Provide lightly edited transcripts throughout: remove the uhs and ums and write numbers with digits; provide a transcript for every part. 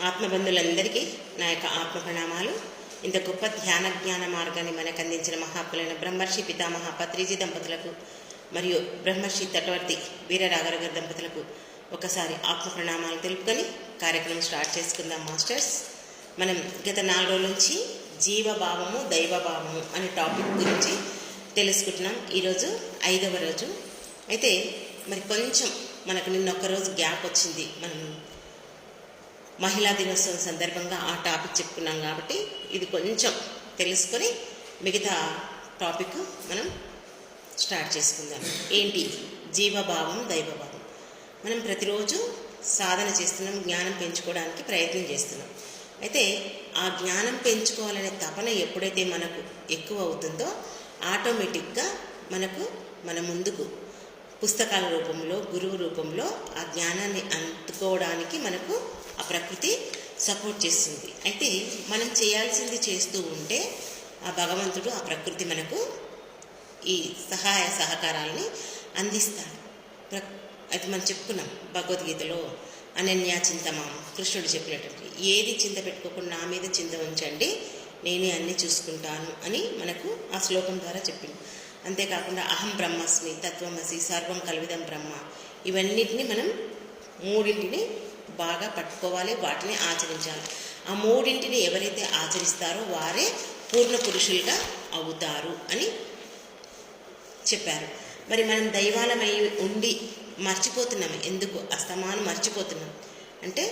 ఆత్మబంధులందరికీ నా యొక్క ఆత్మ ప్రణామాలు. ఇంత గొప్ప ధ్యాన జ్ఞాన మార్గాన్ని మనకు అందించిన మహాత్ములైన బ్రహ్మర్షి పితామహ పత్రిజీ దంపతులకు మరియు బ్రహ్మర్షి తటవర్తి వీరరాఘవ దంపతులకు ఒకసారి ఆత్మ ప్రణామాలు తెలుపుకొని కార్యక్రమం స్టార్ట్ చేసుకుందాం. మాస్టర్స్, మనం గత 4 రోజుల నుంచి జీవభావము దైవభావము అనే టాపిక్ గురించి తెలుసుకుంటున్నాం. ఈరోజు 5వ రోజు. అయితే మరి కొంచెం మనకు నిన్న ఒక్కరోజు గ్యాప్ వచ్చింది. మనం మహిళా దినోత్సవం సందర్భంగా ఆ టాపిక్ చెప్పుకున్నాం కాబట్టి ఇది కొంచెం తెలుసుకొని మిగతా టాపిక్ మనం స్టార్ట్ చేసుకుందాం. ఏంటి జీవభావం దైవభావం? మనం ప్రతిరోజు సాధన చేస్తున్నాం, జ్ఞానం పెంచుకోవడానికి ప్రయత్నం చేస్తున్నాం. అయితే ఆ జ్ఞానం పెంచుకోవాలనే తపన ఎప్పుడైతే మనకు ఎక్కువ అవుతుందో ఆటోమేటిక్గా మన ముందుకు పుస్తకాల రూపంలో గురువు రూపంలో ఆ జ్ఞానాన్ని అందుకోవడానికి మనకు ఆ ప్రకృతి సపోర్ట్ చేస్తుంది. అయితే మనం చేయాల్సింది చేస్తూ ఉంటే ఆ భగవంతుడు ఆ ప్రకృతి మనకు ఈ సహాయ సహకారాలని అందిస్తాడు. అది మనం చెప్పుకున్నాం భగవద్గీతలో, అనన్యా చింతమాం, కృష్ణుడు చెప్పినటువంటి ఏది చింత పెట్టుకోకుండా నా మీద చింత ఉంచండి, నేనే అన్నీ చూసుకుంటాను అని మనకు ఆ శ్లోకం ద్వారా చెప్పింది. అంతేకాకుండా అహం బ్రహ్మస్మి, తత్వమసి, సర్వం కల్విదం బ్రహ్మ, ఇవన్నిటిని మనం 3 బాగా పట్టుకోవాలి, వాటిని ఆచరించాలి. ఆ 3 ఎవరైతే ఆచరిస్తారో వారే పూర్ణ పురుషులుగా అవుతారు అని చెప్పారు. మరి మనం దైవాలమై ఉండి మర్చిపోతున్నాం. ఎందుకు అస్తమానం మర్చిపోతున్నాం అంటే,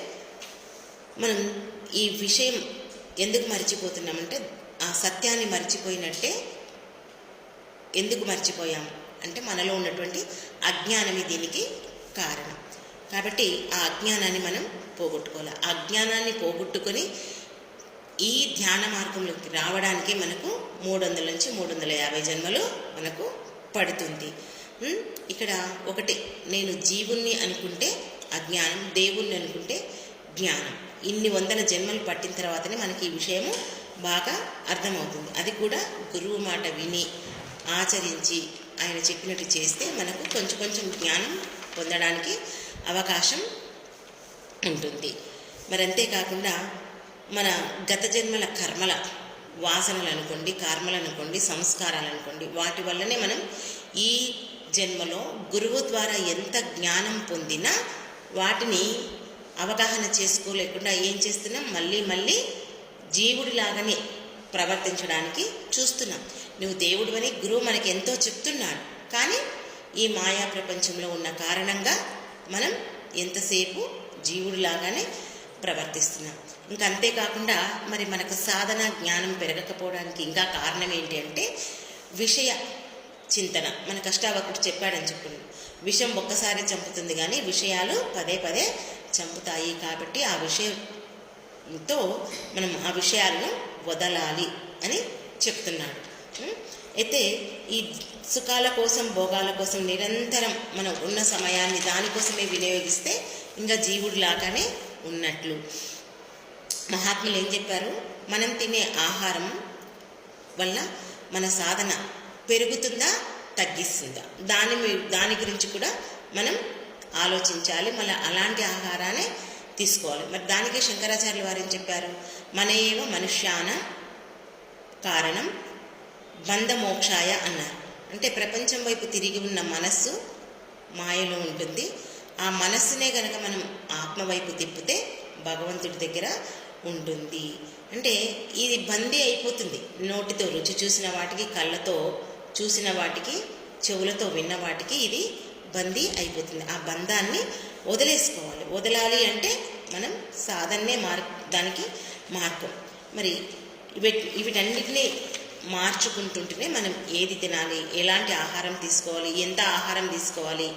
మనం ఈ విషయం ఎందుకు మర్చిపోతున్నామంటే ఆ సత్యాన్ని మర్చిపోయినట్టే. ఎందుకు మర్చిపోయాం అంటే మనలో ఉన్నటువంటి అజ్ఞానమే దీనికి కారణం. కాబట్టి ఆ అజ్ఞానాన్ని మనం పోగొట్టుకోవాలి. ఆ అజ్ఞానాన్ని పోగొట్టుకొని ఈ ధ్యాన మార్గంలోకి రావడానికి మనకు 300 నుంచి 350 జన్మలు మనకు పడుతుంది. ఇక్కడ ఒకటి, నేను జీవుణ్ణి అనుకుంటే అజ్ఞానం, దేవుణ్ణి అనుకుంటే జ్ఞానం. ఇన్ని 100 జన్మలు పట్టిన తర్వాతనే మనకి ఈ విషయము బాగా అర్థమవుతుంది. అది కూడా గురువు మాట విని ఆచరించి ఆయన చెప్పినట్టు చేస్తే మనకు కొంచెం జ్ఞానం పొందడానికి అవకాశం ఉంటుంది. మరి అంతేకాకుండా మన గత జన్మల కర్మల వాసనలు అనుకోండి, కర్మలు అనుకోండి, సంస్కారాలు అనుకోండి, వాటి వల్లనే మనం ఈ జన్మలో గురువు ద్వారా ఎంత జ్ఞానం పొందినా వాటిని అవగాహన చేసుకోలేకుండా ఏం చేస్తున్నాం, మళ్ళీ జీవుడిలాగానే ప్రవర్తించడానికి చూస్తున్నాం. నువ్వు దేవుడు అని గురువు మనకి ఎంతో చెప్తున్నాడు, కానీ ఈ మాయా ప్రపంచంలో ఉన్న కారణంగా మనం ఎంతసేపు జీవుడిలాగానే ప్రవర్తిస్తున్నాం. ఇంకా అంతేకాకుండా మరి మనకు సాధన జ్ఞానం పెరగకపోవడానికి ఇంకా కారణం ఏంటి అంటే విషయ చింతన. మన కష్టావకుడు చెప్పాడని చెప్పుకున్నాం, విషం ఒక్కసారి చంపుతుంది కానీ విషయాలు పదే చంపుతాయి. కాబట్టి ఆ విషయంతో మనం ఆ విషయాలను వదలాలి అని చెప్తున్నాడు. అయితే ఈ సుఖాల కోసం భోగాల కోసం నిరంతరం మనం ఉన్న సమయాన్ని దానికోసమే వినియోగిస్తే ఇంకా జీవుడిలాగానే ఉన్నట్లు. మహాత్ములు ఏం చెప్పారు, మనం తినే ఆహారం వల్ల మన సాధన పెరుగుతుందా తగ్గిస్తుందా, దాని గురించి కూడా మనం ఆలోచించాలి. మళ్ళీ అలాంటి ఆహారాన్ని తీసుకోవాలి. మరి దానికే శంకరాచార్యులు వారు ఏం చెప్పారు, మన ఏవ మనుష్యాన కారణం బంధమోక్షాయ అన్నారు. అంటే ప్రపంచం వైపు తిరిగి ఉన్న మనస్సు మాయలో ఉంటుంది. ఆ మనస్సునే కనుక మనం ఆత్మ వైపు తిప్పితే భగవంతుడి దగ్గర ఉంటుంది. అంటే ఇది బందీ అయిపోతుంది. నోటితో రుచి చూసిన వాటికి, కళ్ళతో చూసిన వాటికి, చెవులతో విన్న వాటికి ఇది బందీ అయిపోతుంది. ఆ బంధాన్ని వదిలేసుకోవాలి. వదలాలి అంటే మనం సాధన్నే దానికి మార్గం. మరి వీటన్నిటినీ మార్చుకుంటుంటేనే మనం ఏది తినాలి, ఎలాంటి ఆహారం తీసుకోవాలి, ఎంత ఆహారం తీసుకోవాలి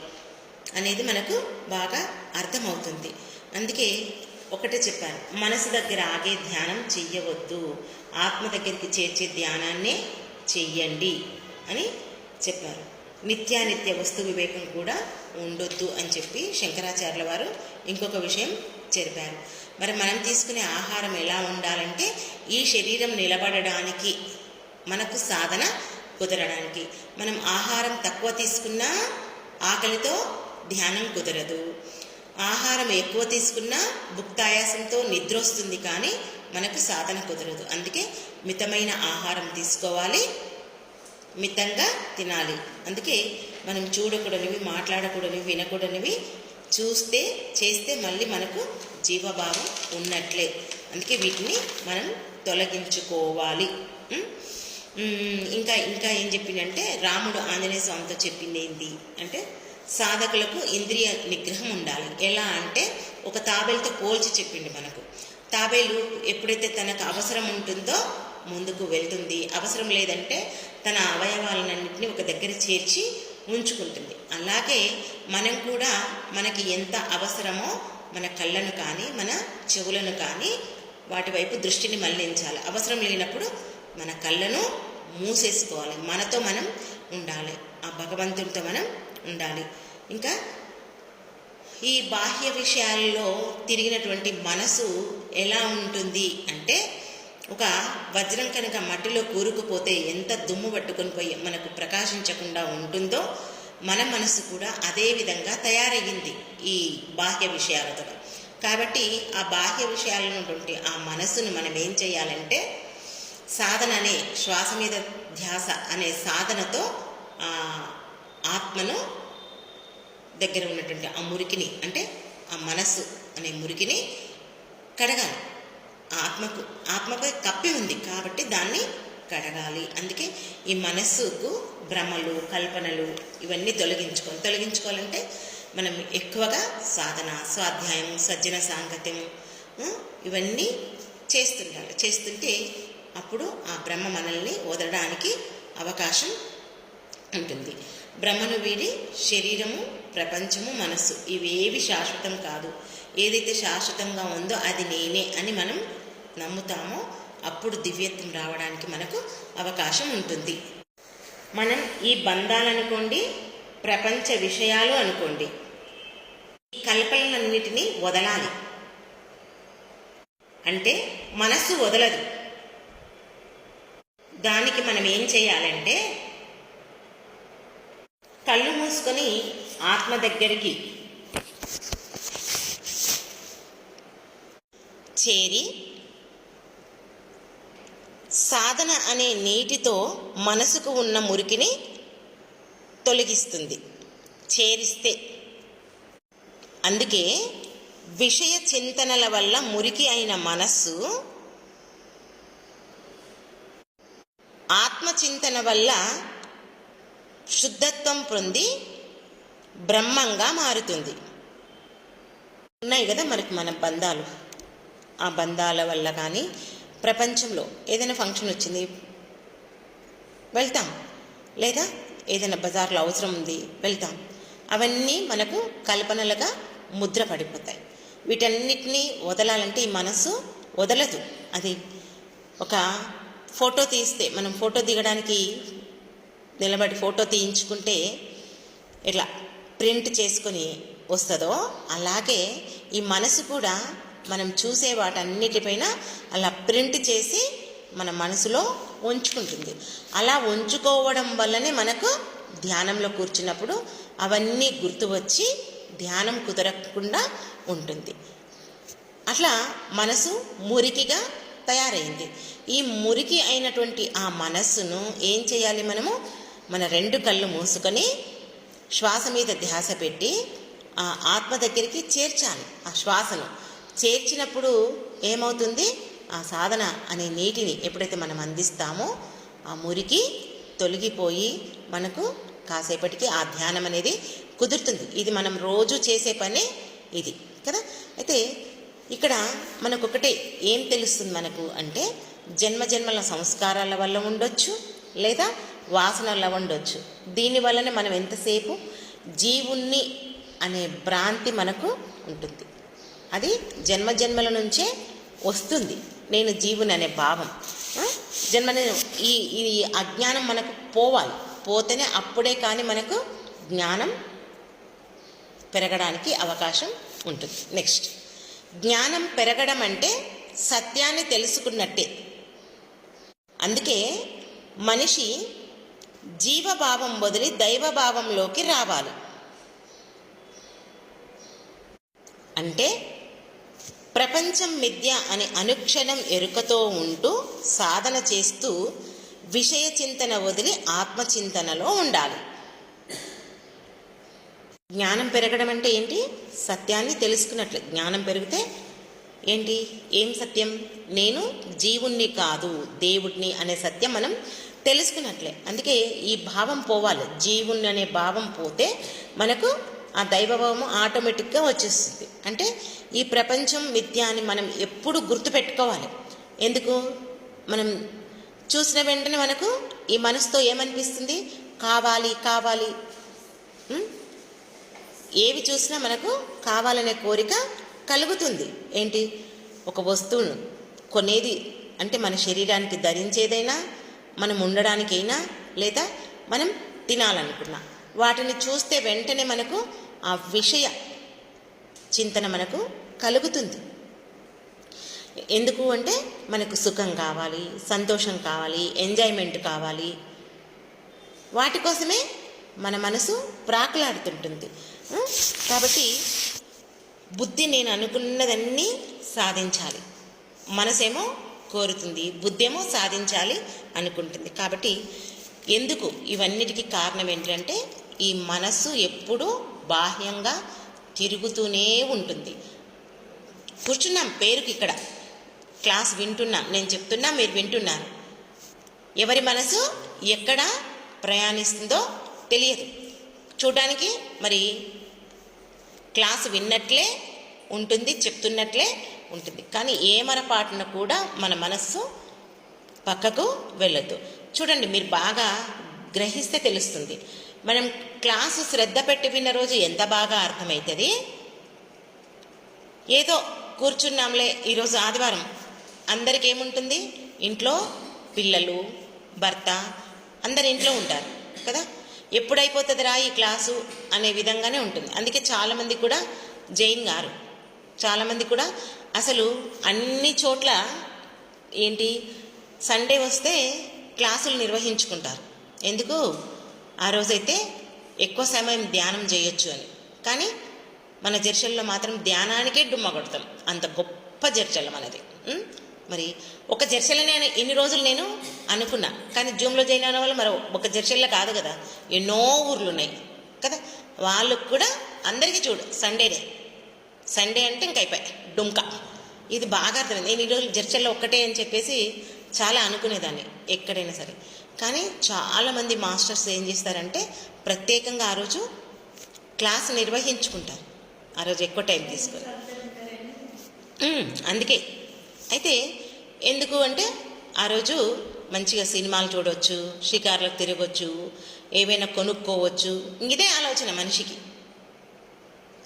అనేది మనకు బాగా అర్థమవుతుంది. అందుకే ఒకటే చెప్పాను, మనసు దగ్గర ఆగే ధ్యానం చెయ్యవద్దు, ఆత్మ దగ్గరికి చేర్చే ధ్యానాన్నే చెయ్యండి అని చెప్పారు. నిత్యానిత్య వస్తు వివేకం కూడా ఉండొద్దు అని చెప్పి శంకరాచార్యుల వారు ఇంకొక విషయం చెప్పారు. మరి మనం తీసుకునే ఆహారం ఎలా ఉండాలంటే ఈ శరీరం నిలబడడానికి, మనకు సాధన కుదరడానికి. మనం ఆహారం తక్కువ తీసుకున్నా ఆకలితో ధ్యానం కుదరదు. ఆహారం ఎక్కువ తీసుకున్నా భుక్తాయాసంతో నిద్ర వస్తుంది, కానీ మనకు సాధన కుదరదు. అందుకే మితమైన ఆహారం తీసుకోవాలి, మితంగా తినాలి. అందుకే మనం చూడకూడనివి, మాట్లాడకూడనివి, వినకూడనివి చూస్తే చేస్తే మళ్ళీ మనకు జీవభావం ఉన్నట్లే. అందుకే వీటిని మనం తొలగించుకోవాలి. ఇంకా ఇంకా ఏం చెప్పిందంటే, రాముడు ఆంజనేయ స్వామితో చెప్పింది ఏంటి అంటే, సాధకులకు ఇంద్రియ నిగ్రహం ఉండాలి. ఎలా అంటే ఒక తాబేలుతో పోల్చి చెప్పింది మనకు. తాబేలు ఎప్పుడైతే తనకు అవసరం ఉంటుందో ముందుకు వెళ్తుంది, అవసరం లేదంటే తన అవయవాలన్నింటినీ ఒక దగ్గర చేర్చి ఉంచుకుంటుంది. అలాగే మనం కూడా మనకి ఎంత అవసరమో మన కళ్ళను కానీ మన చెవులను కానీ వాటి వైపు దృష్టిని మళ్లించాలి. అవసరం లేనప్పుడు మన కళ్ళను మూసేసుకోవాలి, మనతో మనం ఉండాలి, ఆ భగవంతుడితో మనం ఉండాలి. ఇంకా ఈ బాహ్య విషయాల్లో తిరిగినటువంటి మనసు ఎలా ఉంటుంది అంటే, ఒక వజ్రం కనుక మట్టిలో కూరుకుపోతే ఎంత దుమ్ము పట్టుకొని పోయి మనకు ప్రకాశించకుండా ఉంటుందో, మన మనసు కూడా అదే విధంగా తయారయ్యింది ఈ బాహ్య విషయాలతో. కాబట్టి ఆ బాహ్య విషయాలను ఉన్నటువంటి ఆ మనసును మనం ఏం చేయాలంటే, సాధన అనే శ్వాస మీద ధ్యాస అనే సాధనతో ఆత్మను దగ్గర ఉన్నటువంటి ఆ మురికిని, అంటే ఆ మనస్సు అనే మురికిని కడగాలి. ఆత్మపై కప్పి ఉంది కాబట్టి దాన్ని కడగాలి. అందుకే ఈ మనస్సుకు భ్రమలు, కల్పనలు ఇవన్నీ తొలగించుకోవాలంటే మనం ఎక్కువగా సాధన, స్వాధ్యాయం, సజ్జన సాంగత్యం ఇవన్నీ చేస్తుంటే అప్పుడు ఆ బ్రహ్మ మనల్ని వదలడానికి అవకాశం ఉంటుంది. బ్రహ్మను వీడి శరీరము, ప్రపంచము, మనస్సు ఇవేవి శాశ్వతం కాదు. ఏదైతే శాశ్వతంగా ఉందో అది నేనే అని మనం నమ్ముతామో అప్పుడు దివ్యత్వం రావడానికి మనకు అవకాశం ఉంటుంది. మనం ఈ బంధాలనుకోండి, ప్రపంచ విషయాలు అనుకోండి, ఈ కల్పనలన్నిటినీ వదలాలి. అంటే మనస్సు వదలదు. దానికి మనం ఏం చేయాలంటే, కళ్ళు మూసుకొని ఆత్మ దగ్గరికి చేరి సాధన అనే నీటితో మనసుకు ఉన్న మురికిని తొలగిస్తుంది చేరిస్తే. అందుకే విషయ చింతనల వల్ల మురికి అయిన మనస్సు ఆత్మచింతన వల్ల శుద్ధత్వం పొంది బ్రహ్మంగా మారుతుంది. ఉన్నాయి కదా మనకి మన బంధాలు, ఆ బంధాల వల్ల కానీ ప్రపంచంలో ఏదైనా ఫంక్షన్ వచ్చింది వెళ్తాం, లేదా ఏదైనా బజార్లో అవసరం ఉంది వెళ్తాం. అవన్నీ మనకు కల్పనలుగా ముద్ర పడిపోతాయి. వీటన్నిటినీ వదలాలంటే ఈ మనసు వదలదు. అది ఒక ఫోటో తీస్తే, మనం ఫోటో దిగడానికి నిలబడి ఫోటో తీయించుకుంటే ఇట్లా ప్రింట్ చేసుకొని వస్తుందో, అలాగే ఈ మనసు కూడా మనం చూసే వాటన్నిటిపైన అలా ప్రింట్ చేసి మన మనసులో ఉంచుకుంటుంది. అలా ఉంచుకోవడం వల్లనే మనకు ధ్యానంలో కూర్చున్నప్పుడు అవన్నీ గుర్తు వచ్చి ధ్యానం కుదరకుండా ఉంటుంది. అట్లా మనసు మురికిగా తయారైంది. ఈ మురికి అయినటువంటి ఆ మనస్సును ఏం చేయాలి? మనము మన రెండు కళ్ళు మూసుకొని శ్వాస మీద ధ్యాస పెట్టి ఆ ఆత్మ దగ్గరికి చేర్చాలి. ఆ శ్వాసను చేర్చినప్పుడు ఏమవుతుంది? ఆ సాధన అనే నీటిని ఎప్పుడైతే మనం అందిస్తామో ఆ మురికి తొలగిపోయి మనకు కాసేపటికి ఆ ధ్యానం అనేది కుదురుతుంది. ఇది మనం రోజు చేసే పనే ఇది కదా. అయితే ఇక్కడ మనకొకటే ఏం తెలుస్తుంది మనకు అంటే, జన్మజన్మల సంస్కారాల వల్ల ఉండొచ్చు, లేదా వాసనల ఉండొచ్చు. దీనివల్లనే మనం ఎంతసేపు జీవుణ్ణి అనే భ్రాంతి మనకు ఉంటుంది. అది జన్మజన్మల నుంచే వస్తుంది, నేను జీవుని అనే భావం. ఈ అజ్ఞానం మనకు పోవాలి. పోతేనే అప్పుడే కానీ మనకు జ్ఞానం పెరగడానికి అవకాశం ఉంటుంది. నెక్స్ట్, జ్ఞానం పెరగడం అంటే సత్యాన్ని తెలుసుకున్నట్టే. అందుకే మనిషి జీవభావం వదిలి దైవభావంలోకి రావాలి. అంటే ప్రపంచం మిథ్య అని అనుక్షణం ఎరుకతో ఉంటూ సాధన చేస్తూ విషయ చింతన వదిలి ఆత్మచింతనలో ఉండాలి. జ్ఞానం పెరగడం అంటే ఏంటి? సత్యాన్ని తెలుసుకున్నట్లు. జ్ఞానం పెరిగితే ఏంటి? ఏం సత్యం? నేను జీవుణ్ణి కాదు దేవుడిని అనే సత్యం మనం తెలుసుకున్నట్లే. అందుకే ఈ భావం పోవాలి. జీవుణ్ణి అనే భావం పోతే మనకు ఆ దైవభావము ఆటోమేటిక్గా వచ్చేస్తుంది. అంటే ఈ ప్రపంచం మిథ్య అని మనం ఎప్పుడు గుర్తుపెట్టుకోవాలి. ఎందుకు? మనం చూసిన వెంటనే మనకు ఈ మనసుతో ఏమనిపిస్తుంది? కావాలి కావాలి. ఏవి చూసినా మనకు కావాలనే కోరిక కలుగుతుంది. ఏంటి? ఒక వస్తువును కొనేది అంటే మన శరీరానికి ధరించేదైనా, మనం ఉండడానికైనా, లేదా మనం తినాలనుకున్నా వాటిని చూస్తే వెంటనే మనకు ఆ విషయ చింతన మనకు కలుగుతుంది. ఎందుకు అంటే మనకు సుఖం కావాలి, సంతోషం కావాలి, ఎంజాయ్మెంట్ కావాలి. వాటి కోసమే మన మనసు ప్రాకులాడుతుంటుంది. కాబట్టి బుద్ధి నేను అనుకున్నదన్నీ సాధించాలి, మనసేమో కోరుతుంది, బుద్ధి ఏమో సాధించాలి అనుకుంటుంది. కాబట్టి ఎందుకు ఇవన్నిటికీ కారణం ఏంటంటే ఈ మనస్సు ఎప్పుడూ బాహ్యంగా తిరుగుతూనే ఉంటుంది. కూర్చున్నాం పేరుకి, ఇక్కడ క్లాస్ వింటున్నాం, నేను చెప్తున్నా, మీరు వింటున్నారు. ఎవరి మనసు ఎక్కడ ప్రయాణిస్తుందో తెలియదు. చూడడానికి మరి క్లాసు విన్నట్లే ఉంటుంది, చెప్తున్నట్లే ఉంటుంది. కానీ ఏమరపాటున కూడా మన మనస్సు పక్కకు వెళ్ళొద్దు. చూడండి, మీరు బాగా గ్రహిస్తే తెలుస్తుంది. మనం క్లాసు శ్రద్ధ పెట్టి విన్న రోజు ఎంత బాగా అర్థమవుతుంది. ఏదో కూర్చున్నాంలే, ఈరోజు ఆదివారం, అందరికి ఏముంటుంది? ఇంట్లో పిల్లలు, భర్త అందరు ఇంట్లో ఉంటారు కదా. ఎప్పుడైపోతుందిరా ఈ క్లాసు అనే విధంగానే ఉంటుంది. అందుకే చాలామంది కూడా జైన్ గారు, చాలామంది కూడా అసలు అన్ని చోట్ల ఏంటి సండే వస్తే క్లాసులు నిర్వహించుకుంటారు. ఎందుకు? ఆ రోజైతే ఎక్కువ సమయం ధ్యానం చేయొచ్చు అని. కానీ మన జర్షల్లో మాత్రం ధ్యానానికే డుమ్మ కొడతాం. అంత గొప్ప జర్షల మనది. మరి ఒక జర్షలనే ఇన్ని రోజులు నేను అనుకున్నా, కానీ జూమ్లో జాయిన్ అయిన వాళ్ళు మరి ఒక జర్షల్లో కాదు కదా, ఎన్నో ఊర్లు ఉన్నాయి కదా. వాళ్ళకు కూడా అందరికీ చూడు సండే అంటే ఇంక అయిపోయి డుమ్కా. ఇది బాగా అర్థమైంది. నేను ఈరోజు జర్షల్లో ఒక్కటే అని చెప్పేసి చాలా అనుకునేదాన్ని ఎక్కడైనా సరే. కానీ చాలామంది మాస్టర్స్ ఏం చేస్తారంటే ప్రత్యేకంగా ఆ రోజు క్లాస్ నిర్వహించుకుంటారు. ఆ రోజు ఎక్కువ టైం తీసుకొని. అందుకే అయితే ఎందుకు అంటే ఆ రోజు మంచిగా సినిమాలు చూడవచ్చు, షికార్లకు తిరగవచ్చు, ఏవైనా కొనుక్కోవచ్చు. ఇదే ఆలోచన మనిషికి,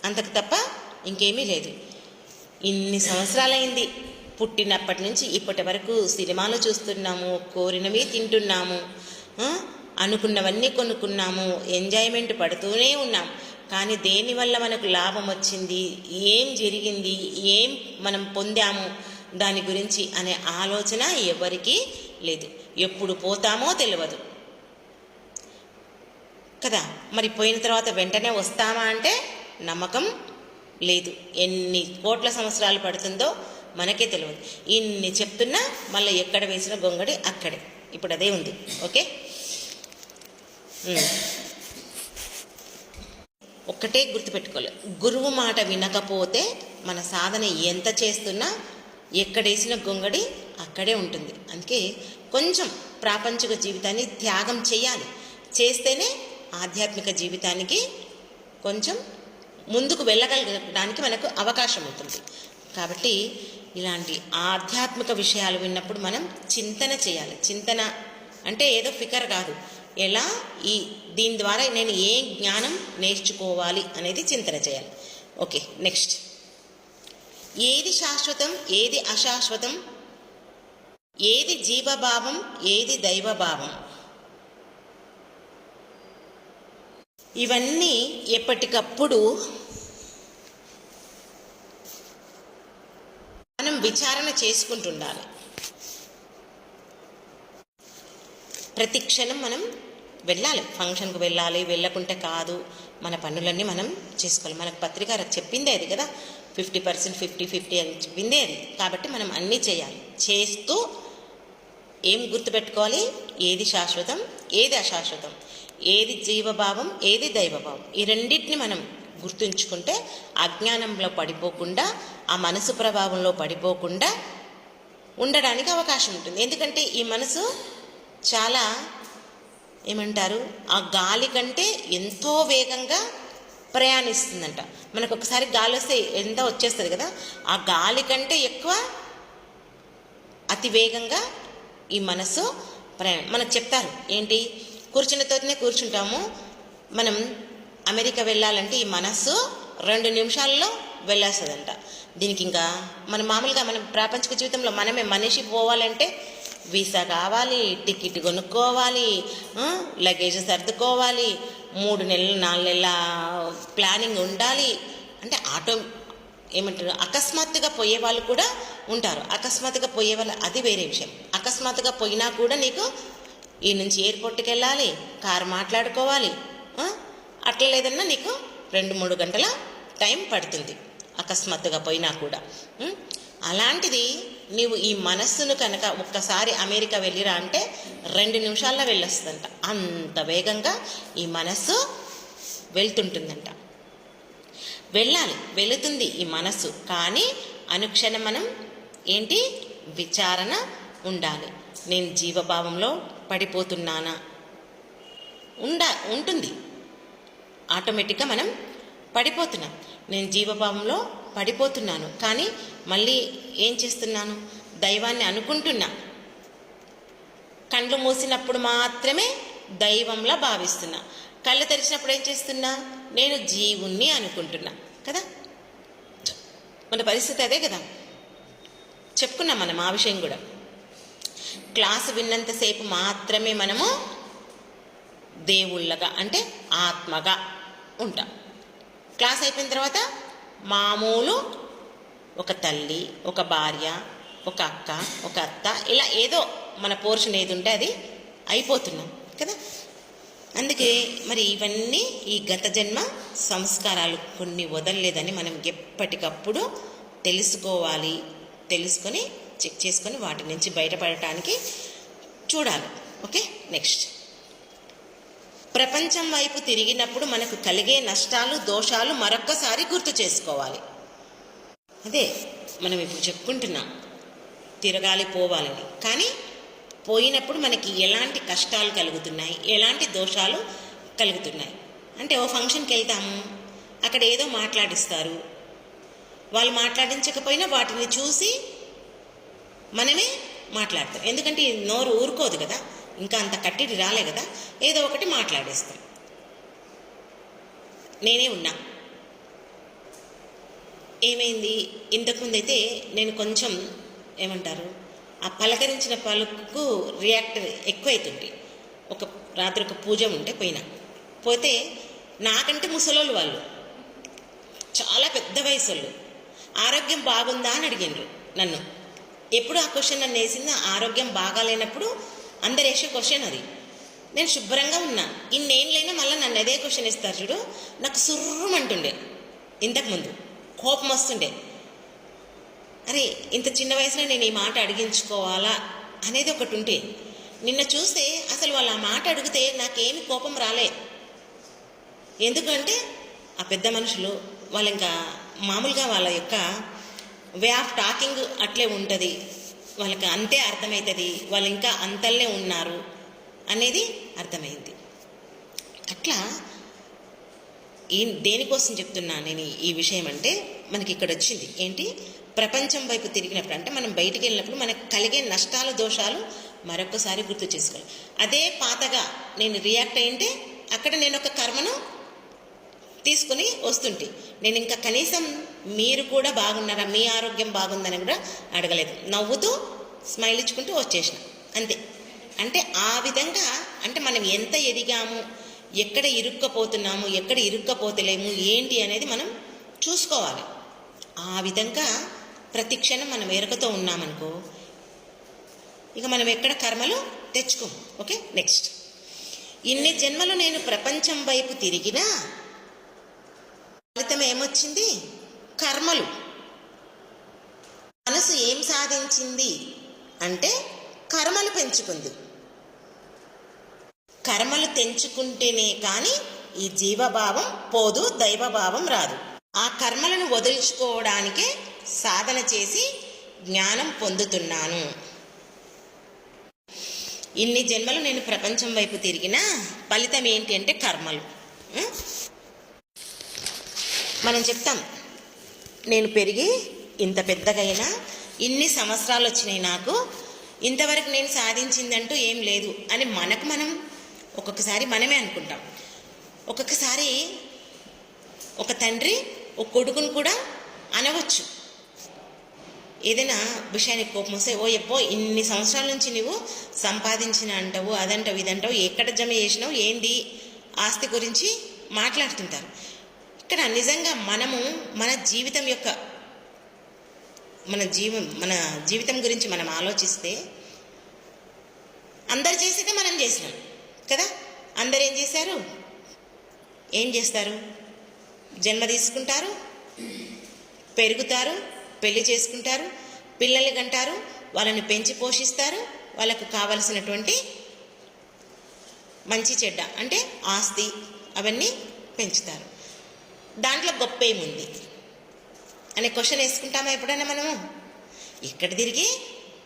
అంతకు తప్ప ఇంకేమీ లేదు. ఇన్ని సంవత్సరాలైంది పుట్టినప్పటి నుంచి ఇప్పటి వరకు సినిమాలు చూస్తున్నాము, కోరినవి తింటున్నాము, అనుకున్నవన్నీ కొనుక్కున్నాము, ఎంజాయ్మెంట్ పడుతూనే ఉన్నాం. కానీ దేనివల్ల మనకు లాభం వచ్చింది, ఏం జరిగింది, ఏం మనం పొందాము దాని గురించి అనే ఆలోచన ఎవరికీ లేదు. ఎప్పుడు పోతామో తెలియదు కదా. మరి పోయిన తర్వాత వెంటనే వస్తామా అంటే నమ్మకం లేదు. ఎన్ని కోట్ల సంవత్సరాలు పడుతుందో మనకే తెలియదు. ఇన్ని చెప్తున్నా మళ్ళీ ఎక్కడ వేసిన గొంగడి అక్కడే. ఇప్పుడు అదే ఉంది. ఓకే, ఒక్కటే గుర్తుపెట్టుకోవాలి, గురువు మాట వినకపోతే మన సాధన ఎంత చేస్తున్నా ఎక్కడేసిన గొంగడి అక్కడే ఉంటుంది. అందుకే కొంచెం ప్రాపంచిక జీవితాన్ని త్యాగం చేయాలి. చేస్తేనే ఆధ్యాత్మిక జీవితానికి కొంచెం ముందుకు వెళ్ళగలగడానికి మనకు అవకాశం ఉంటుంది. కాబట్టి ఇలాంటి ఆధ్యాత్మిక విషయాలు విన్నప్పుడు మనం చింతన చేయాలి. చింతన అంటే ఏదో ఫికర్ కాదు, ఎలా దీని ద్వారా నేను ఏ జ్ఞానం నేర్చుకోవాలి అనేది చింతన చేయాలి. ఓకే, నెక్స్ట్, ఏది శాశ్వతం, ఏది అశాశ్వతం, ఏది జీవభావం, ఏది దైవభావం, ఇవన్నీ ఎప్పటికప్పుడు మనం విచారణ చేసుకుంటుండాలి. ప్రతి క్షణం మనం వెళ్ళాలి, ఫంక్షన్కి వెళ్ళాలి, వెళ్ళకుంటే కాదు. మన పనులన్నీ మనం చేసుకోవాలి. మనకు పత్రిక చెప్పిందే అది కదా, 50% 50-50 అని చెప్పిందే అది. కాబట్టి మనం అన్నీ చేయాలి. చేస్తూ ఏం గుర్తుపెట్టుకోవాలి, ఏది శాశ్వతం, ఏది అశాశ్వతం, ఏది జీవభావం, ఏది దైవభావం, ఈ రెండింటిని మనం గుర్తుంచుకుంటే అజ్ఞానంలో పడిపోకుండా, ఆ మనసు ప్రభావంలో పడిపోకుండా ఉండడానికి అవకాశం ఉంటుంది. ఎందుకంటే ఈ మనసు చాలా ఏమంటారు, ఆ గాలి కంటే ఎంతో వేగంగా ప్రయాణిస్తుందంట. మనకు ఒకసారి గాలి వస్తే ఎంత వచ్చేస్తుంది కదా, ఆ గాలి కంటే ఎక్కువ అతి వేగంగా ఈ మనసు ప్రయాణం. మనకు చెప్తారు ఏంటి, కూర్చున్నతోనే కూర్చుంటాము, మనం అమెరికా వెళ్ళాలంటే ఈ మనస్సు 2 నిమిషాల్లో వెళ్ళేస్తుందంట. దీనికి ఇంకా మన మామూలుగా మనం ప్రాపంచిక జీవితంలో మనమే మనిషి పోవాలంటే వీసా కావాలి, టికెట్ కొనుక్కోవాలి, లగేజ్ సర్దుకోవాలి, 3 నెలలు 4 నెలల ప్లానింగ్ ఉండాలి. అంటే ఏమంటారు, అకస్మాత్తుగా పోయే వాళ్ళు కూడా ఉంటారు. అకస్మాత్తుగా పోయే వాళ్ళు అది వేరే విషయం. అకస్మాత్తుగా పోయినా కూడా నీకు ఈ నుంచి ఎయిర్పోర్ట్కి వెళ్ళాలి, కారు మాట్లాడుకోవాలి, అట్లా లేదన్నా నీకు 2-3 గంటల టైం పడుతుంది అకస్మాత్తుగా పోయినా కూడా. అలాంటిది నీవు ఈ మనస్సును కనుక ఒక్కసారి అమెరికా వెళ్ళిరా అంటే 2 నిమిషాల్లో వెళ్ళొస్తుందంట. అంత వేగంగా ఈ మనస్సు వెళ్తుంటుందంట. వెళుతుంది ఈ మనస్సు. కానీ అనుక్షణం మనం ఏంటి, విచారణ ఉండాలి. నేను జీవభావంలో పడిపోతున్నానా, ఉంటుంది. ఆటోమేటిక్గా మనం పడిపోతున్నాం. నేను జీవభావంలో పడిపోతున్నాను, కానీ మళ్ళీ ఏం చేస్తున్నాను, దైవాన్ని అనుకుంటున్నా. కళ్ళు మూసినప్పుడు మాత్రమే దైవంలా భావిస్తున్నా, కళ్ళు తెరిచినప్పుడు ఏం చేస్తున్నా, నేను జీవుణ్ణి అనుకుంటున్నా కదా. మన పరిస్థితి అదే కదా. చెప్పుకున్నాం మనం ఆ విషయం కూడా. క్లాసు విన్నంతసేపు మాత్రమే మనము దేవుళ్ళగా అంటే ఆత్మగా ఉంటాం. క్లాస్ అయిపోయిన తర్వాత మామూలు ఒక తల్లి, ఒక భార్య, ఒక అక్క, ఒక అత్త, ఇలా ఏదో మన పోర్షన్ ఏది ఉంటే అది అయిపోతున్నాం కదా. అందుకే మరి ఇవన్నీ ఈ గత జన్మ సంస్కారాలు కొన్ని వదలలేదని మనం ఎప్పటికప్పుడు తెలుసుకోవాలి. తెలుసుకొని చెక్ చేసుకొని వాటి నుంచి బయటపడటానికి చూడాలి. Okay, next. ప్రపంచం వైపు తిరిగినప్పుడు మనకు కలిగే నష్టాలు, దోషాలు మరొక్కసారి గుర్తు చేసుకోవాలి. అదే మనం ఇప్పుడు చెప్పుకుంటున్నాం, తిరగాలి పోవాలని. కానీ పోయినప్పుడు మనకి ఎలాంటి కష్టాలు కలుగుతున్నాయి, ఎలాంటి దోషాలు కలుగుతున్నాయి అంటే, ఓ ఫంక్షన్కి వెళ్తాము, అక్కడ ఏదో మాట్లాడిస్తారు, వాళ్ళు మాట్లాడించకపోయినా వాటిని చూసి మనమే మాట్లాడతాం. ఎందుకంటే నోరు ఊరుకోదు కదా, ఇంకా అంత కట్టిడి రాలే కదా, ఏదో ఒకటి మాట్లాడేస్తాం. నేనే ఉన్నా. ఏమైంది, ఇంతకుముందు అయితే నేను కొంచెం ఏమంటారు, ఆ పలకరించిన పలుకు రియాక్ట్ ఎక్కువ అవుతుంది. రాత్రి ఒక పూజ ఉంటే పోతే నాకంటే ముసలోళ్ళు వాళ్ళు, చాలా పెద్ద వయసు వాళ్ళు, ఆరోగ్యం బాగుందా అని అడిగినారు నన్ను. ఎప్పుడు ఆ క్వశ్చన్ నన్ను వేసింది, ఆరోగ్యం బాగాలేనప్పుడు అందరు వేసే క్వశ్చన్ అది. నేను శుభ్రంగా ఉన్నా, ఇన్నేళ్ళైనా మళ్ళీ నన్ను అదే క్వశ్చన్ ఇస్తారు చూడు. నాకు సుర్రమంటుండే, ఇంతకుముందు కోపం వస్తుండే. అరే ఇంత చిన్న వయసులో నేను ఈ మాట అడిగించుకోవాలా అనేది ఒకటి ఉంటే, నిన్న చూస్తే అసలు వాళ్ళు ఆ మాట అడిగితే నాకేమి కోపం రాలే. ఎందుకంటే ఆ పెద్ద మనుషులు వాళ్ళు ఇంకా మామూలుగా వాళ్ళ యొక్క వే ఆఫ్ టాకింగ్ అట్లే ఉంటుంది, వాళ్ళకి అంతే అర్థమవుతుంది, వాళ్ళు ఇంకా అంతల్లే ఉన్నారు అనేది అర్థమైంది. అట్లా దేనికోసం చెప్తున్నా నేను ఈ విషయం అంటే, మనకి ఇక్కడ వచ్చింది ఏంటి, ప్రపంచం వైపు తిరిగినప్పుడు అంటే మనం బయటికి వెళ్ళినప్పుడు మనకు కలిగే నష్టాలు, దోషాలు మరొకసారి గుర్తు చేసుకోవాలి. అదే పాతగా నేను రియాక్ట్ అయింటే అక్కడ నేను ఒక కర్మను తీసుకుని వస్తుంటే, నేను ఇంకా కనీసం మీరు కూడా బాగున్నారా, మీ ఆరోగ్యం బాగుందని కూడా అడగలేదు. నవ్వుతూ స్మైల్ ఇచ్చుకుంటూ వచ్చేసిన అంతే. అంటే ఆ విధంగా అంటే మనం ఎంత ఎదిగాము, ఎక్కడ ఇరుక్కపోతున్నాము, ఎక్కడ ఇరుక్కపోతలేము ఏంటి అనేది మనం చూసుకోవాలి. ఆ విధంగా ప్రతి క్షణం మనం ఎరుకతో ఉన్నామనుకో, ఇక మనం ఎక్కడ కర్మలు తెచ్చుకోం. Okay, next. ఇన్ని జన్మలు నేను ప్రపంచం వైపు తిరిగినా ఫలితం ఏమొచ్చింది, కర్మలు. సాధించింది అంటే కర్మలు పెంచుకుంది. కర్మలు తెంచుకుంటేనే కానీ ఈ జీవభావం పోదు, దైవభావం రాదు. ఆ కర్మలను వదిలించుకోవడానికే సాధన చేసి జ్ఞానం పొందుతున్నాను. ఇన్ని జన్మలు నేను ప్రపంచం వైపు తిరిగినా ఫలితం ఏంటి అంటే కర్మలు. మనం చెప్తాం, నేను పెరిగి ఇంత పెద్దగైనా ఇన్ని సంవత్సరాలు వచ్చినాయి, నాకు ఇంతవరకు నేను సాధించిందంటూ ఏం లేదు అని మనం ఒక్కొక్కసారి మనమే అనుకుంటాం. ఒక్కొక్కసారి ఒక తండ్రి ఒక కొడుకును కూడా అనవచ్చు. ఏదైనా విషయానికి కోపం వస్తే, ఓ ఎప్పో ఇన్ని సంవత్సరాల నుంచి నువ్వు సంపాదించిన అంటావు, అదంటావు, ఇదంటావు, ఎక్కడ జమ చేసినావు, ఏంది ఆస్తి గురించి మాట్లాడుతుంటారు. ఇక్కడ నిజంగా మనము మన జీవితం గురించి మనం ఆలోచిస్తే అందరు చేసేదే మనం చేసినాం కదా. అందరు ఏం చేస్తారు? జన్మ తీసుకుంటారు, పెరుగుతారు, పెళ్లి చేసుకుంటారు, పిల్లల్ని కంటారు, వాళ్ళని పెంచి పోషిస్తారు, వాళ్ళకు కావలసినటువంటి మంచి చెడ్డ అంటే ఆస్తి అవన్నీ పెంచుతారు. దాంట్లో గొప్ప ఏముంది అనే క్వశ్చన్ వేసుకుంటామా ఎప్పుడైనా మనము? ఇక్కడ తిరిగి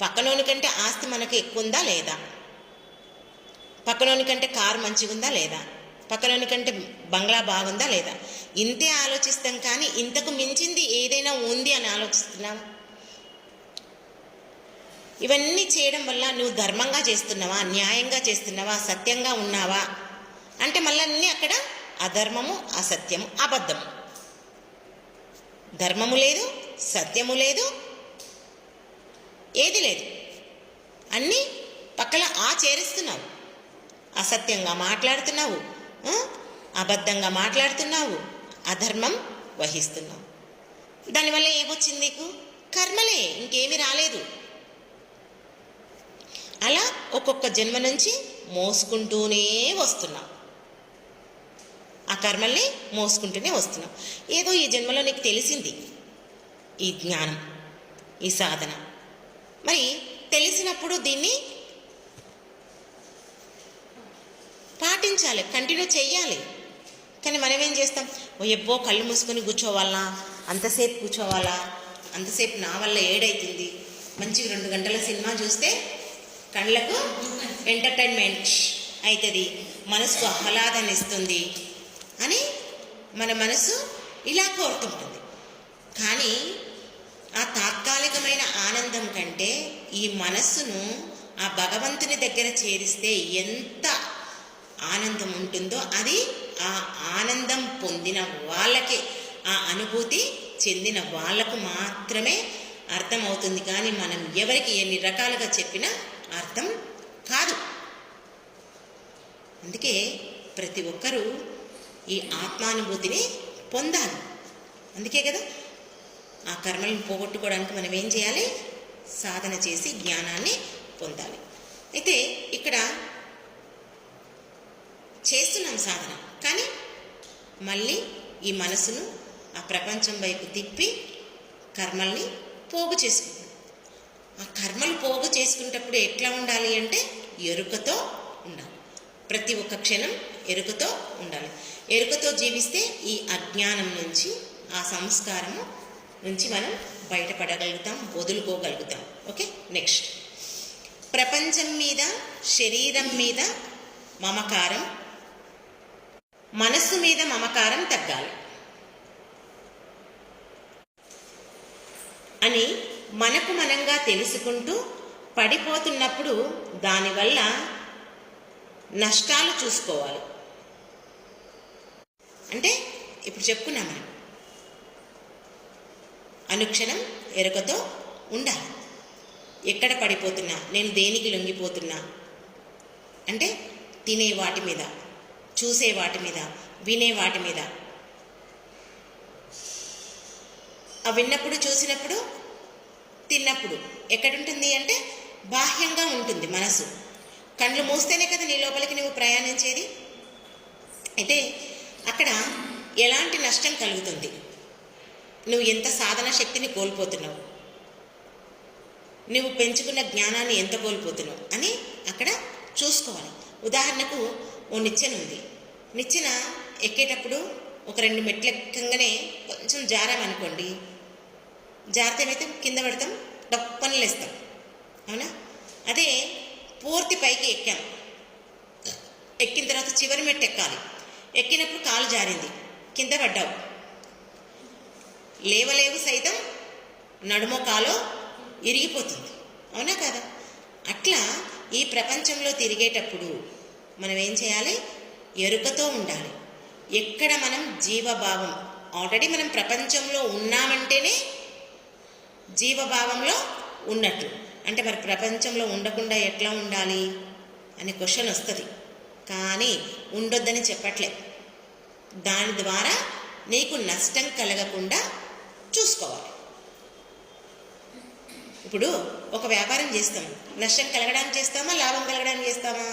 పక్కనోని కంటే ఆస్తి మనకు ఎక్కువ ఉందా లేదా, పక్కనోని కంటే కారు మంచిగా ఉందా లేదా, పక్కనోని కంటే బంగ్లా బాగుందా లేదా, ఇంతే ఆలోచిస్తాం. కానీ ఇంతకు మించింది ఏదైనా ఉంది అని ఆలోచిస్తున్నాం. ఇవన్నీ చేయడం వల్ల నువ్వు ధర్మంగా చేస్తున్నావా, న్యాయంగా చేస్తున్నావా, సత్యంగా ఉన్నావా అంటే మళ్ళీ అన్నీ అక్కడ అధర్మము, అసత్యము, అబద్ధము. ధర్మము లేదు, సత్యము లేదు, ఏది లేదు. అన్నీ పక్కన చేరుస్తున్నావు. అసత్యంగా మాట్లాడుతున్నావు, అబద్ధంగా మాట్లాడుతున్నావు, అధర్మం వహిస్తున్నావు. దానివల్ల ఏమొచ్చింది నీకు? కర్మలే, ఇంకేమీ రాలేదు. అలా ఒక్కొక్క జన్మ నుంచి మోసుకుంటూనే వస్తున్నావు. ఆ కర్మల్ని మోసుకుంటూనే వస్తున్నావు. ఏదో ఈ జన్మలో నీకు తెలిసింది ఈ జ్ఞానం, ఈ సాధన. మరి తెలిసినప్పుడు దీన్ని పాటించాలి, కంటిన్యూ చెయ్యాలి. కానీ మనం ఏం చేస్తాం? ఓ ఎబ్బో కళ్ళు మూసుకొని కూర్చోవాలా, అంతసేపు కూర్చోవాలా, అంతసేపు నా వల్ల ఏడైతుంది, మంచిగా 2 గంటల సినిమా చూస్తే కళ్ళకు ఎంటర్టైన్మెంట్ అవుతుంది, మనసుకు ఆహ్లాదాన్ని ఇస్తుంది అని మన మనసు ఇలా కోరుతుంటుంది. కానీ ఆ తాత్కాలికమైన ఆనందం కంటే ఈ మనస్సును ఆ భగవంతుని దగ్గర చేరిస్తే ఎంత ఆనందం ఉంటుందో అది ఆ ఆనందం పొందిన వాళ్ళకే, ఆ అనుభూతి చెందిన వాళ్లకు మాత్రమే అర్థమవుతుంది. కానీ మనం ఎవరికి ఎన్ని రకాలుగా చెప్పినా అర్థం కాదు. అందుకే ప్రతి ఒక్కరూ ఈ ఆత్మానుభూతిని పొందాలి. అందుకే కదా ఆ కర్మలను పోగొట్టుకోవడానికి మనం ఏం చేయాలి? సాధన చేసి జ్ఞానాన్ని పొందాలి. అయితే ఇక్కడ చేస్తున్నాం సాధన, కానీ మళ్ళీ ఈ మనసును ఆ ప్రపంచం వైపు తిప్పి కర్మల్ని పోగు చేసుకుంటాం. ఆ కర్మలు పోగు చేసుకునేటప్పుడు ఎట్లా ఉండాలి అంటే ఎరుకతో ఉండాలి. ప్రతి ఒక్క క్షణం ఎరుకతో ఉండాలి. ఎరుకతో జీవిస్తే ఈ అజ్ఞానం నుంచి, ఆ సంస్కారము నుంచి మనం బయటపడగలుగుతాం, వదులుకోగలుగుతాం. Okay, next. ప్రపంచం మీద, శరీరం మీద మమకారం, మనస్సు మీద మమకారం తగ్గాలి అని మనకు మనంగా తెలుసుకుంటూ పడిపోతున్నప్పుడు దానివల్ల నష్టాలు చూసుకోవాలి. అంటే ఇప్పుడు చెప్పుకున్నాం మనం, అనుక్షణం ఎరుకతో ఉండాలి. ఎక్కడ పడిపోతున్నా, నేను దేనికి లొంగిపోతున్నా అంటే తినే వాటి మీద, చూసే వాటి మీద, వినే వాటి మీద. ఆ విన్నప్పుడు, చూసినప్పుడు, తిన్నప్పుడు ఎక్కడుంటుంది అంటే బాహ్యంగా ఉంటుంది మనసు. కళ్ళు మూస్తేనే కదా నీ లోపలికి నువ్వు ప్రయాణించేది. అయితే అక్కడ ఎలాంటి నష్టం కలుగుతుంది? నువ్వు ఎంత సాధన శక్తిని కోల్పోతున్నావు. నువ్వు పెంచుకున్న జ్ఞానాన్ని ఎంత కోల్పోతున్నావు అని అక్కడ చూసుకోవాలి. ఉదాహరణకు ఓ నిచ్చెన ఉంది. నిచ్చెన ఎక్కేటప్పుడు ఒక 2 మెట్లు ఎక్కగానే కొంచెం జారామనుకోండి, జారితే ఏమైతే కింద పడతాం, డప్పని లేస్తాం, అవునా? అదే పూర్తి పైకి ఎక్కాం, ఎక్కిన తర్వాత చివరి మెట్టు ఎక్కాలి, ఎక్కినప్పుడు కాలు జారింది, కింద పడ్డావు, లేవలేవు సైతం నడుమో కాలో ఇరిగిపోతుంది, అవునా కదా? అట్లా ఈ ప్రపంచంలో తిరిగేటప్పుడు మనం ఏం చేయాలి? ఎరుకతో ఉండాలి. ఎక్కడ మనం జీవభావం, ఆల్రెడీ మనం ప్రపంచంలో ఉన్నామంటేనే జీవభావంలో ఉన్నట్లు. అంటే మరి ప్రపంచంలో ఉండకుండా ఎట్లా ఉండాలి అనే క్వశ్చన్ వస్తుంది. కానీ ఉండొద్దని చెప్పట్లే, దాని ద్వారా నీకు నష్టం కలగకుండా చూసుకోవాలి. ఇప్పుడు ఒక వ్యాపారం చేస్తాం, నష్టం కలగడానికి చేస్తామా, లాభం కలగడానికి చేస్తామా?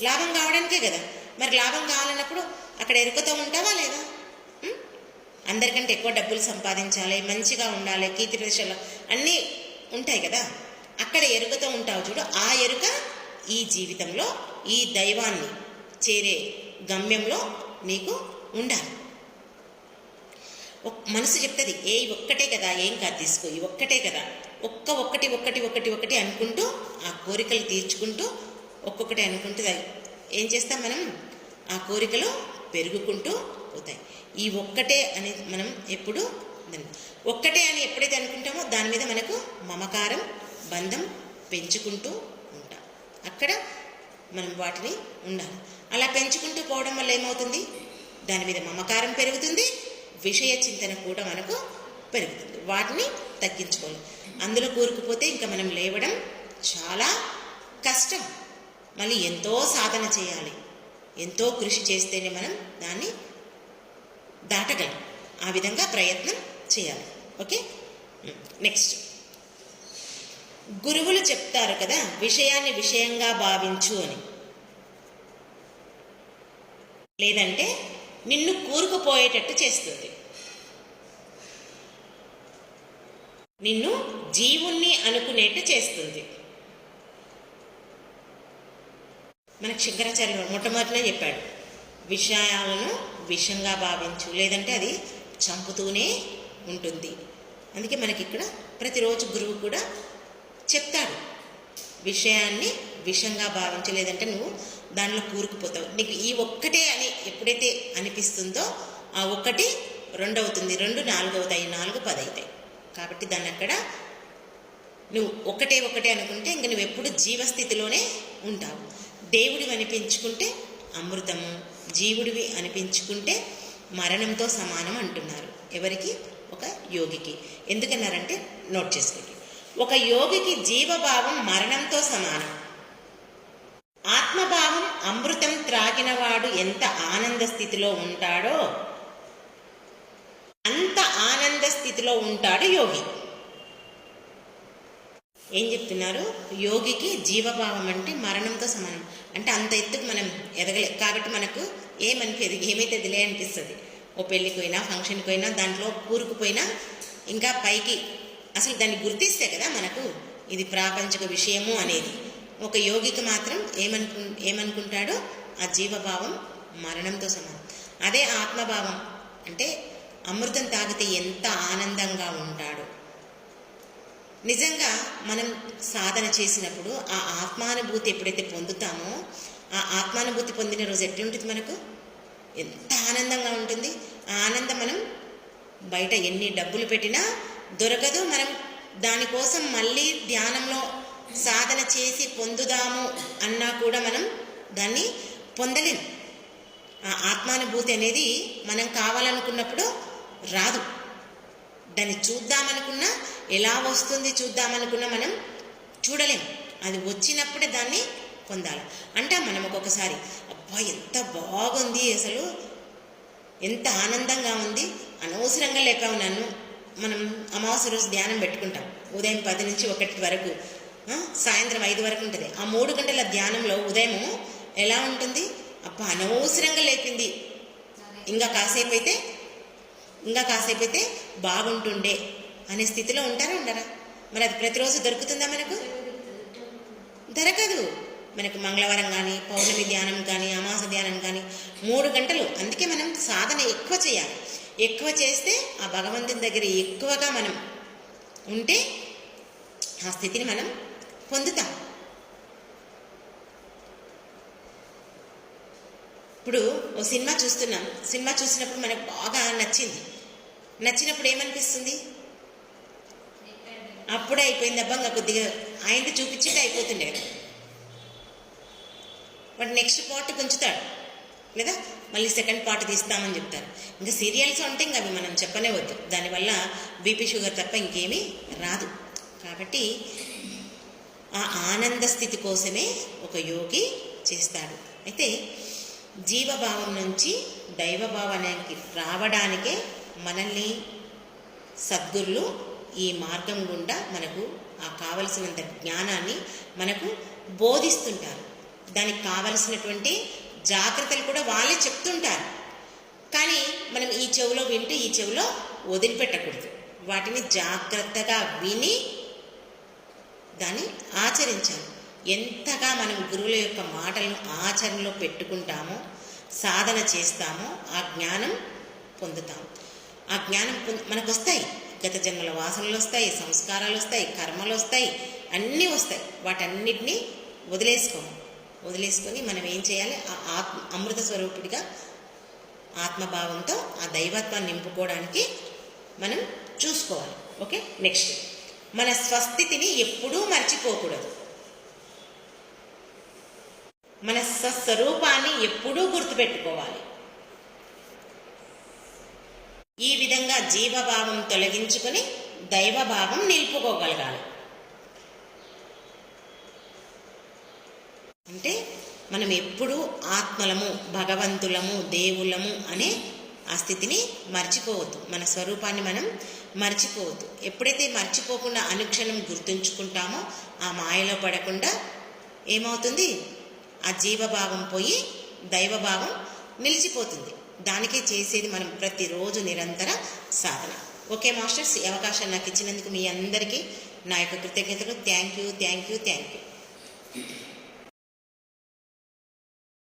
లాభం కావడానికే కదా. మరి లాభం కావాలన్నప్పుడు అక్కడ ఎరుకతో ఉంటావా లేదా? అందరికంటే ఎక్కువ డబ్బులు సంపాదించాలి, మంచిగా ఉండాలి, కీర్తి ప్రదేశాలు అన్నీ ఉంటాయి కదా. అక్కడ ఎరుకతో ఉంటావు చూడు. ఆ ఎరుక ఈ జీవితంలో ఈ దైవాన్ని చేరే గమ్యంలో నీకు ఉండాలి. మనసు చెప్తుంది, ఒక్కటే కదా, ఏం కాదు తీసుకో, ఈ ఒక్కటే కదా, ఒక్కటి అనుకుంటూ ఆ కోరికలు తీర్చుకుంటూ ఒక్కొక్కటి అనుకుంటూ ఏం చేస్తాం మనం? ఆ కోరికలు పెరుగుకుంటూ పోతాయి. ఈ ఒక్కటే అని మనం ఎప్పుడు ఒక్కటే అని ఎప్పుడైతే అనుకుంటామో దాని మీద మనకు మమకారం, బంధం పెంచుకుంటూ ఉంటాం. అక్కడ మనం వాటిని ఉండాలి. అలా పెంచుకుంటూ పోవడం వల్ల ఏమవుతుంది? దాని మీద మమకారం పెరుగుతుంది, విషయ చింతన కూడా మనకు పెరుగుతుంది. వాటిని తగ్గించుకోవాలి. అందులో కూరుకుపోతే ఇంకా మనం లేవడం చాలా కష్టం. మళ్ళీ ఎంతో సాధన చేయాలి, ఎంతో కృషి చేస్తేనే మనం దాన్ని దాటగలం. ఆ విధంగా ప్రయత్నం చేయాలి. Okay, next. గురువులు చెప్తారు కదా, విషయాన్ని విషయంగా భావించు అని. లేదంటే నిన్ను కూరుకుపోయేటట్టు చేస్తుంది. నిన్ను జీవుణ్ణి అనుకునేట్టు చేస్తుంది. మనకు శంకరాచార్యులు మొట్టమొదటినే చెప్పాడు, విషయాలను విషంగా భావించు, లేదంటే అది చంపుతూనే ఉంటుంది. అందుకే మనకి ఇక్కడ ప్రతిరోజు గురువు కూడా చెప్తాడు, విషయాన్ని విషంగా భావించు, లేదంటే నువ్వు దానిలో కూరుకుపోతావు. నీకు ఈ ఒక్కటే అని ఎప్పుడైతే అనిపిస్తుందో ఆ ఒక్కటి 2 అవుతుంది, 2 4 అవుతాయి, 4 10 అవుతాయి. కాబట్టి దాన్ని అక్కడ నువ్వు ఒకటే అనుకుంటే ఇంక నువ్వు ఎప్పుడు జీవస్థితిలోనే ఉంటావు. దేవుడివి అనిపించుకుంటే అమృతము, జీవుడివి అనిపించుకుంటే మరణంతో సమానం అంటున్నారు. ఎవరికి? ఒక యోగికి. ఎందుకన్నారంటే నోట్ చేసుకోండి. ఒక యోగికి జీవభావం మరణంతో సమానం. ఆత్మభావం అమృతం త్రాగినవాడు ఎంత ఆనంద స్థితిలో ఉంటాడో అంత ఆనంద స్థితిలో ఉంటాడు యోగి. ఏం చెప్తున్నారు? యోగికి జీవభావం అంటే మరణంతో సమానం. అంటే అంత ఎత్తుకు మనం ఎదగలే కాబట్టి మనకు ఏమనిపించదు, ఏమైతే దిలే అనిపిస్తుంది. ఓ పెళ్ళికి పోయినా, ఫంక్షన్కి పోయినా, దాంట్లో కూరుకుపోయినా ఇంకా పైకి అసలు దాన్ని గుర్తిస్తే కదా మనకు ఇది ప్రాపంచిక విషయము అనేది. ఒక యోగికి మాత్రం ఏమనుకుంటాడో ఆ జీవభావం మరణంతో సమానం. అదే ఆత్మభావం అంటే అమృతం తాగితే ఎంత ఆనందంగా ఉంటాడో. నిజంగా మనం సాధన చేసినప్పుడు ఆ ఆత్మానుభూతి ఎప్పుడైతే పొందుతామో, ఆ ఆత్మానుభూతి పొందిన రోజు ఎట్లుంటుంది మనకు? ఎంత ఆనందంగా ఉంటుంది. ఆ ఆనందం మనం బయట ఎన్ని డబ్బులు పెట్టినా దొరకదు. మనం దానికోసం మళ్ళీ ధ్యానంలో సాధన చేసి పొందుదాము అన్నా కూడా మనం దాన్ని పొందలేం. ఆ ఆత్మానుభూతి అనేది మనం కావాలనుకున్నప్పుడు రాదు. దాన్ని చూద్దామనుకున్నా, ఎలా వస్తుంది చూద్దామనుకున్నా మనం చూడలేం. అది వచ్చినప్పుడే దాన్ని పొందాలి. అంటే మనం ఒక్కొక్కసారి అబ్బా ఎంత బాగుంది, అసలు ఎంత ఆనందంగా ఉంది, అనవసరంగా లేపావు నన్ను. మనం అమావాస్య రోజు ధ్యానం పెట్టుకుంటాం, ఉదయం 10 నుంచి 1 వరకు, సాయంత్రం 5 వరకు ఉంటుంది. ఆ 3 గంటల ధ్యానంలో ఉదయం ఎలా ఉంటుంది? అబ్బా అనవసరంగా లేపింది, ఇంకా కాసేపు అయితే బాగుంటుండే అనే స్థితిలో ఉంటారా ఉండరా? మరి అది ప్రతిరోజు దొరుకుతుందా మనకు? దొరకదు. మనకు మంగళవారం కానీ, పౌర్ణమి ధ్యానం కానీ, అమాస ధ్యానం కానీ 3 గంటలు. అందుకే మనం సాధన ఎక్కువ చేయాలి. ఎక్కువ చేస్తే ఆ భగవంతుని దగ్గర ఎక్కువగా మనం ఉంటే ఆ స్థితిని మనం పొందుతాం. ఇప్పుడు ఓ సినిమా చూస్తున్నాం. సినిమా చూసినప్పుడు మనకు బాగా నచ్చినప్పుడు ఏమనిపిస్తుంది? అప్పుడే అయిపోయింది అబ్బా, ఇంకా కొద్దిగా ఆయన చూపించింది అయిపోతుండే కదా. వాడు నెక్స్ట్ పార్ట్ గుంచుతాడు లేదా మళ్ళీ సెకండ్ పార్ట్ తీస్తామని చెప్తారు. ఇంకా సీరియల్స్ ఉంటే ఇంకా అవి మనం చెప్పనే వద్దు. దానివల్ల బీపీ షుగర్ తప్ప ఇంకేమీ రాదు. కాబట్టి ఆ ఆనంద స్థితి కోసమే ఒక యోగి చేస్తాడు. అయితే జీవభావం నుంచి దైవభావానికి రావడానికే మనల్ని సద్గురులు ఈ మార్గం గుండా మనకు ఆ కావలసినంత జ్ఞానాన్ని మనకు బోధిస్తుంటారు. దానికి కావలసినటువంటి జాగ్రత్తలు కూడా వాళ్ళే చెప్తుంటారు. కానీ మనం ఈ చెవిలో వింటూ ఈ చెవిలో వదిలిపెట్టకూడదు. వాటిని జాగ్రత్తగా విని దాన్ని ఆచరించాలి. ఎంతగా మనం గురువుల యొక్క మాటలను ఆచరణలో పెట్టుకుంటామో, సాధన చేస్తామో ఆ జ్ఞానం పొందుతాము. ఆ జ్ఞానం మనకు వస్తాయి. గత జన్మల వాసనలు వస్తాయి, సంస్కారాలు వస్తాయి, కర్మలు వస్తాయి, అన్నీ వస్తాయి. వాటన్నిటినీ వదిలేసుకొని మనం ఏం చేయాలి? ఆ అమృత స్వరూపుడిగా ఆత్మభావంతో ఆ దైవత్వాన్ని నింపుకోవడానికి మనం చూసుకోవాలి. ఓకే, నెక్స్ట్ మన స్వస్థితిని ఎప్పుడూ మర్చిపోకూడదు. మన స్వస్వరూపాన్ని ఎప్పుడూ గుర్తుపెట్టుకోవాలి. ఈ విధంగా జీవభావం తొలగించుకొని దైవభావం నిలుపుకోగలగాలి. అంటే మనం ఎప్పుడూ ఆత్మలము, భగవంతులము, దేవులము అనే ఆ స్థితిని మర్చిపోవద్దు. మన స్వరూపాన్ని మనం మర్చిపోవద్దు. ఎప్పుడైతే మర్చిపోకుండా అనుక్షణం గుర్తుంచుకుంటామో ఆ మాయలో పడకుండా ఏమవుతుంది? ఆ జీవభావం పోయి దైవభావం నిలిచిపోతుంది. దానికే చేసేది మనం ప్రతిరోజు నిరంతర సాధన. ఓకే మాస్టర్స్, ఈ అవకాశం నాకు ఇచ్చినందుకు మీ అందరికీ నా యొక్క కృతజ్ఞతలు. Thank you.